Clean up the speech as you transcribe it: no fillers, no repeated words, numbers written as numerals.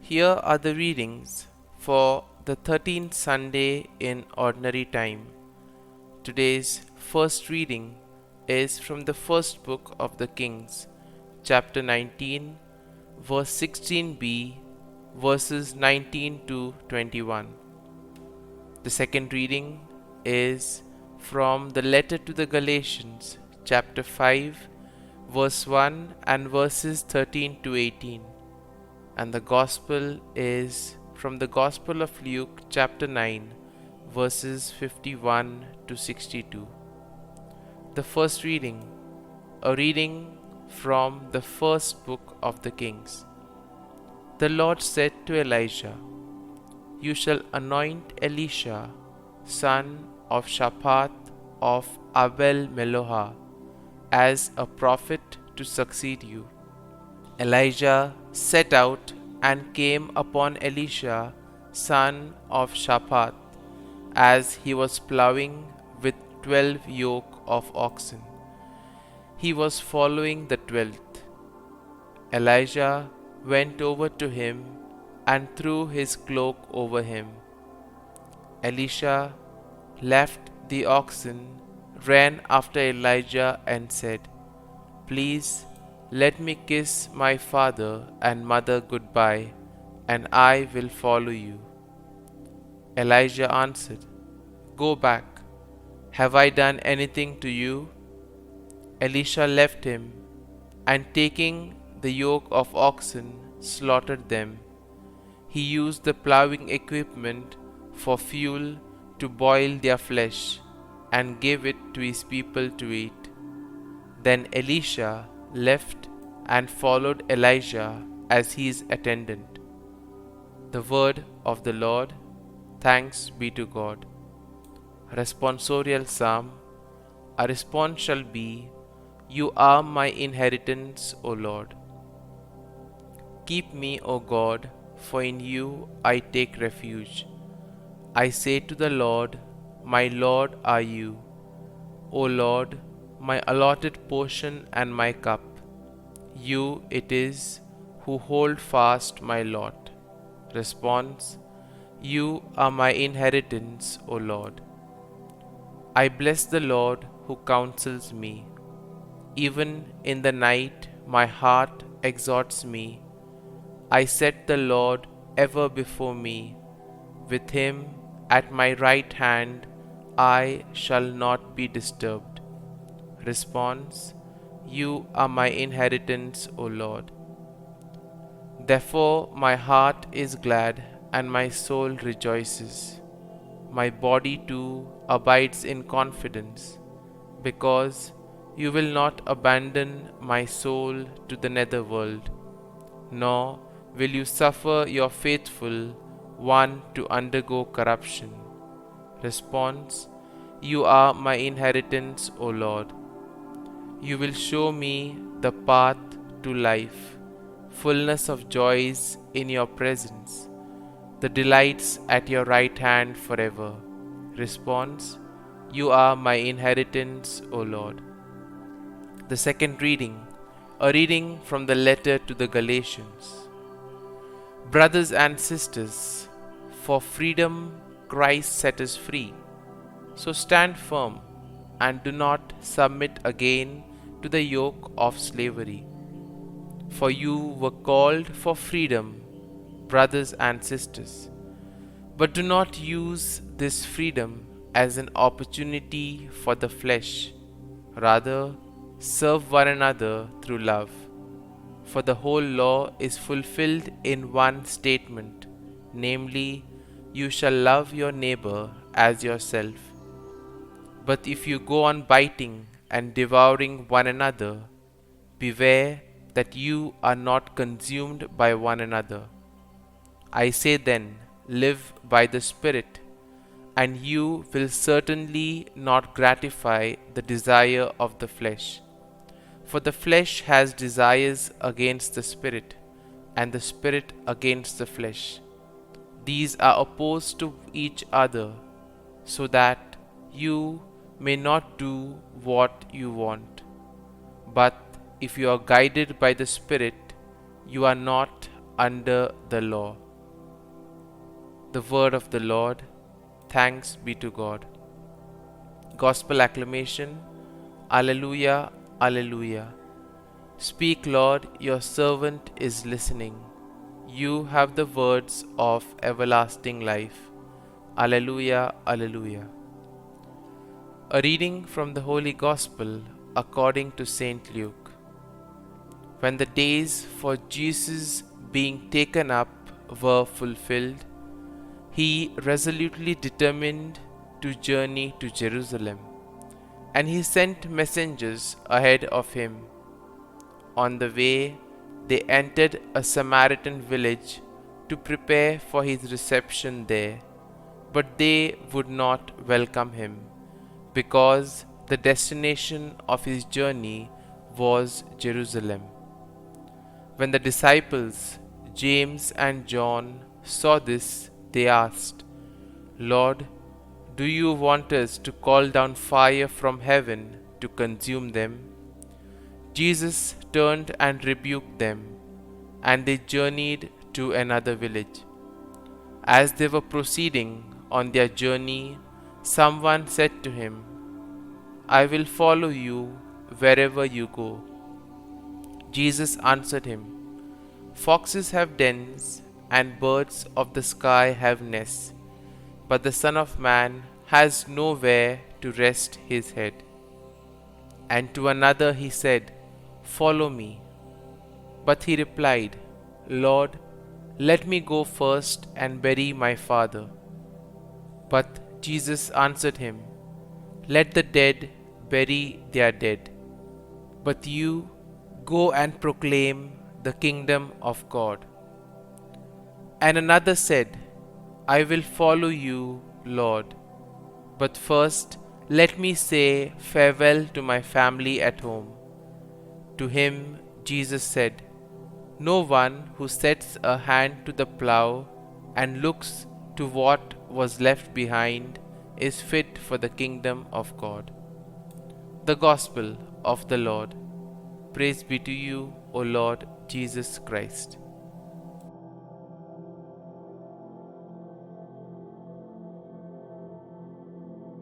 Here are the readings for the 13th Sunday in Ordinary Time. Today's first reading is from the first book of the Kings, chapter 19, verse 16b, verses 19 to 21. The second reading is from the letter to the Galatians, chapter 5, verse 1 and verses 13 to 18. And the Gospel is from the Gospel of Luke, chapter 9, verses 51 to 62. The first reading, a reading from the first book of the Kings. The Lord said to Elijah, "You shall anoint Elisha, son of Shaphat of Abel Meloha, as a prophet to succeed you." Elijah set out and came upon Elisha, son of Shaphat, as he was plowing with 12 yoke of oxen. He was following the 12th. Elijah went over to him and threw his cloak over him. Elisha left the oxen, ran after Elijah and said, "Please let me kiss my father and mother goodbye, and I will follow you." Elijah answered, "Go back. Have I done anything to you?" Elisha left him, and taking the yoke of oxen, slaughtered them. He used the plowing equipment for fuel to boil their flesh and gave it to his people to eat. Then Elisha left and followed Elijah as his attendant. The word of the Lord. Thanks be to God. Responsorial Psalm. Our response shall be, "You are my inheritance, O Lord." Keep me, O God, for in you I take refuge. I say to the Lord, "My Lord are you." O Lord, my allotted portion and my cup. You it is who hold fast my lot. Response: You are my inheritance, O Lord. I bless the Lord who counsels me. Even in the night my heart exhorts me. I set the Lord ever before me. With him at my right hand I shall not be disturbed. Response: You are my inheritance, O Lord. Therefore my heart is glad and my soul rejoices. My body too abides in confidence, because you will not abandon my soul to the netherworld, nor will you suffer your faithful one to undergo corruption. Response: You are my inheritance, O Lord. You will show me the path to life, fullness of joys in your presence, the delights at your right hand forever. Response: You are my inheritance, O Lord. The second reading, a reading from the letter to the Galatians. Brothers and sisters, for freedom Christ set us free. So stand firm and do not submit again to the yoke of slavery. For you were called for freedom, brothers and sisters. But do not use this freedom as an opportunity for the flesh. Rather, serve one another through love. For the whole law is fulfilled in one statement, namely, you shall love your neighbor as yourself. But if you go on biting and devouring one another, beware that you are not consumed by one another. I say then, live by the Spirit, and you will certainly not gratify the desire of the flesh. For the flesh has desires against the Spirit, and the Spirit against the flesh. These are opposed to each other, so that you may not do what you want. But if you are guided by the Spirit, you are not under the law. The word of the Lord. Thanks be to God. Gospel acclamation. Alleluia, Alleluia. Speak, Lord, your servant is listening. You have the words of everlasting life. Alleluia, Alleluia. A reading from the Holy Gospel according to St. Luke. When the days for Jesus being taken up were fulfilled, he resolutely determined to journey to Jerusalem, and he sent messengers ahead of him. On the way, they entered a Samaritan village to prepare for his reception there, but they would not welcome him, because the destination of his journey was Jerusalem. When the disciples, James and John, saw this, they asked, "Lord, do you want us to call down fire from heaven to consume them?" Jesus turned and rebuked them, and they journeyed to another village. As they were proceeding on their journey, someone said to him, "I will follow you wherever you go." Jesus answered him, "Foxes have dens, and birds of the sky have nests, but the Son of Man has nowhere to rest his head." And to another he said, "Follow me." But he replied, "Lord, let me go first and bury my father." But Jesus answered him, "Let the dead bury their dead, but you go and proclaim the kingdom of God." And another said, "I will follow you, Lord, but first let me say farewell to my family at home." To him Jesus said, "No one who sets a hand to the plough and looks to what was left behind is fit for the kingdom of God." The Gospel of the Lord. Praise be to you, O Lord Jesus Christ.